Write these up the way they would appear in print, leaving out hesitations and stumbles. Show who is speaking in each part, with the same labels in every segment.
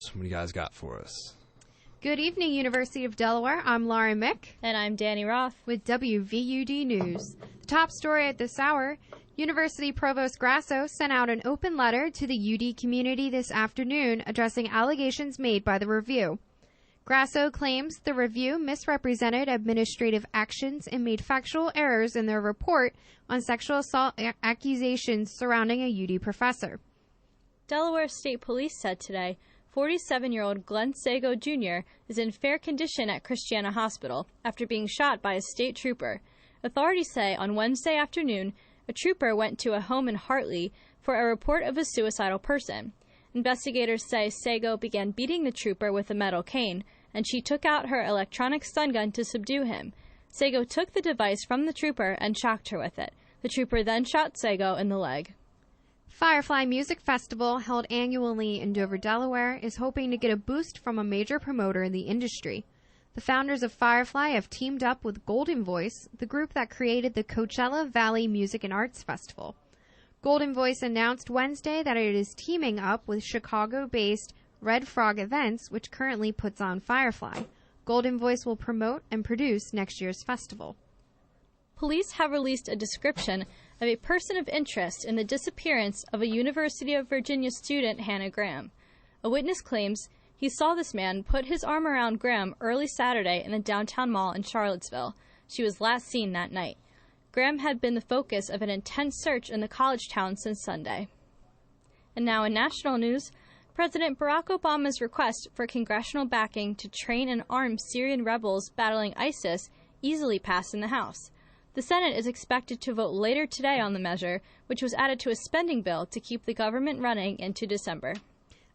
Speaker 1: What do you guys got for us?
Speaker 2: Good evening, University of Delaware. I'm Laura Mick.
Speaker 3: And I'm Dani Roth.
Speaker 2: With WVUD News. The top story at this hour, University Provost Grasso sent out an open letter to the UD community this afternoon addressing allegations made by the review. Grasso claims the review misrepresented administrative actions and made factual errors in their report on sexual assault accusations surrounding a UD professor.
Speaker 3: Delaware State Police said today 47-year-old Glenn Sago Jr. is in fair condition at Christiana Hospital after being shot by a state trooper. Authorities say on Wednesday afternoon, a trooper went to a home in Hartley for a report of a suicidal person. Investigators say Sago began beating the trooper with a metal cane, and she took out her electronic stun gun to subdue him. Sago took the device from the trooper and shocked her with it. The trooper then shot Sago in the leg.
Speaker 2: Firefly Music Festival, held annually in Dover, Delaware, is hoping to get a boost from a major promoter in the industry. The founders of Firefly have teamed up with Golden Voice, the group that created the Coachella Valley Music and Arts Festival. Golden Voice announced Wednesday that it is teaming up with Chicago-based Red Frog Events, which currently puts on Firefly. Golden Voice will promote and produce next year's festival.
Speaker 3: Police have released a description of a person of interest in the disappearance of a University of Virginia student, Hannah Graham. A witness claims he saw this man put his arm around Graham early Saturday in the downtown mall in Charlottesville. She was last seen that night. Graham had been the focus of an intense search in the college town since Sunday. And now in national news, President Barack Obama's request for congressional backing to train and arm Syrian rebels battling ISIS easily passed in the House. The Senate is expected to vote later today on the measure, which was added to a spending bill to keep the government running into December.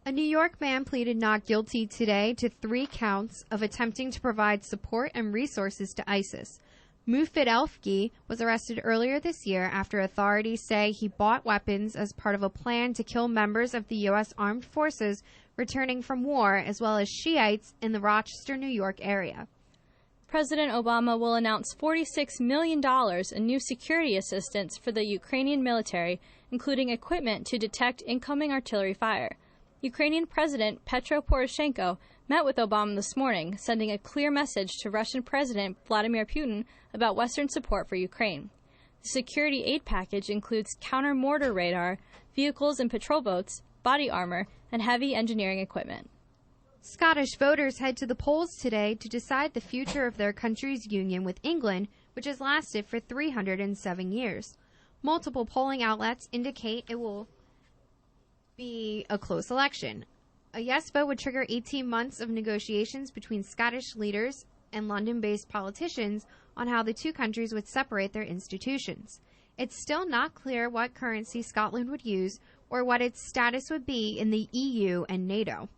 Speaker 2: A New York man pleaded not guilty today to 3 counts of attempting to provide support and resources to ISIS. Mufid Elfgi was arrested earlier this year after authorities say he bought weapons as part of a plan to kill members of the U.S. Armed Forces returning from war, as well as Shiites in the Rochester, New York area.
Speaker 3: President Obama will announce $46 million in new security assistance for the Ukrainian military, including equipment to detect incoming artillery fire. Ukrainian President Petro Poroshenko met with Obama this morning, sending a clear message to Russian President Vladimir Putin about Western support for Ukraine. The security aid package includes counter-mortar radar, vehicles and patrol boats, body armor, and heavy engineering equipment.
Speaker 2: Scottish voters head to the polls today to decide the future of their country's union with England, which has lasted for 307 years. Multiple polling outlets indicate it will be a close election. A yes vote would trigger 18 months of negotiations between Scottish leaders and London-based politicians on how the two countries would separate their institutions. It's still not clear what currency Scotland would use or what its status would be in the EU and NATO.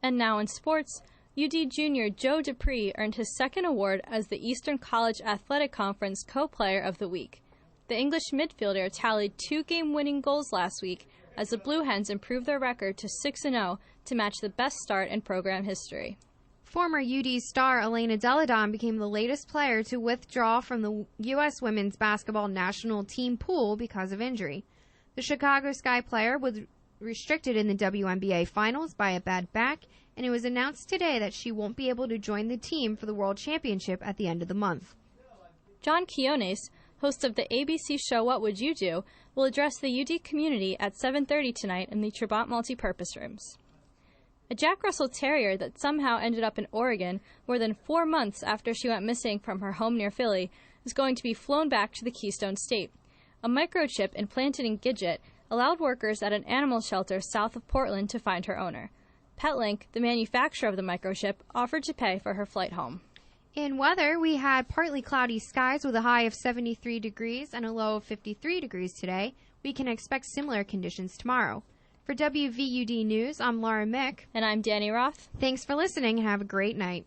Speaker 3: And now in sports, UD junior Joe Dupree earned his second award as the Eastern College Athletic Conference Co-Player of the Week. The English midfielder tallied 2 game-winning goals last week as the Blue Hens improved their record to 6-0 to match the best start in program history.
Speaker 2: Former UD star Elena Deladon became the latest player to withdraw from the U.S. women's basketball national team pool because of injury. The Chicago Sky player was restricted in the WNBA Finals by a bad back, and it was announced today that she won't be able to join the team for the World Championship at the end of the month.
Speaker 3: John Quiones, host of the ABC show What Would You Do, will address the UD community at 7:30 tonight in the Trabant Multipurpose Rooms. A Jack Russell Terrier that somehow ended up in Oregon more than 4 months after she went missing from her home near Philly is going to be flown back to the Keystone State. A microchip implanted in Gidget allowed workers at an animal shelter south of Portland to find her owner. PetLink, the manufacturer of the microchip, offered to pay for her flight home.
Speaker 2: In weather, we had partly cloudy skies with a high of 73 degrees and a low of 53 degrees today. We can expect similar conditions tomorrow. For WVUD News, I'm Laura Mick.
Speaker 3: And I'm Dani Roth.
Speaker 2: Thanks for listening and have a great night.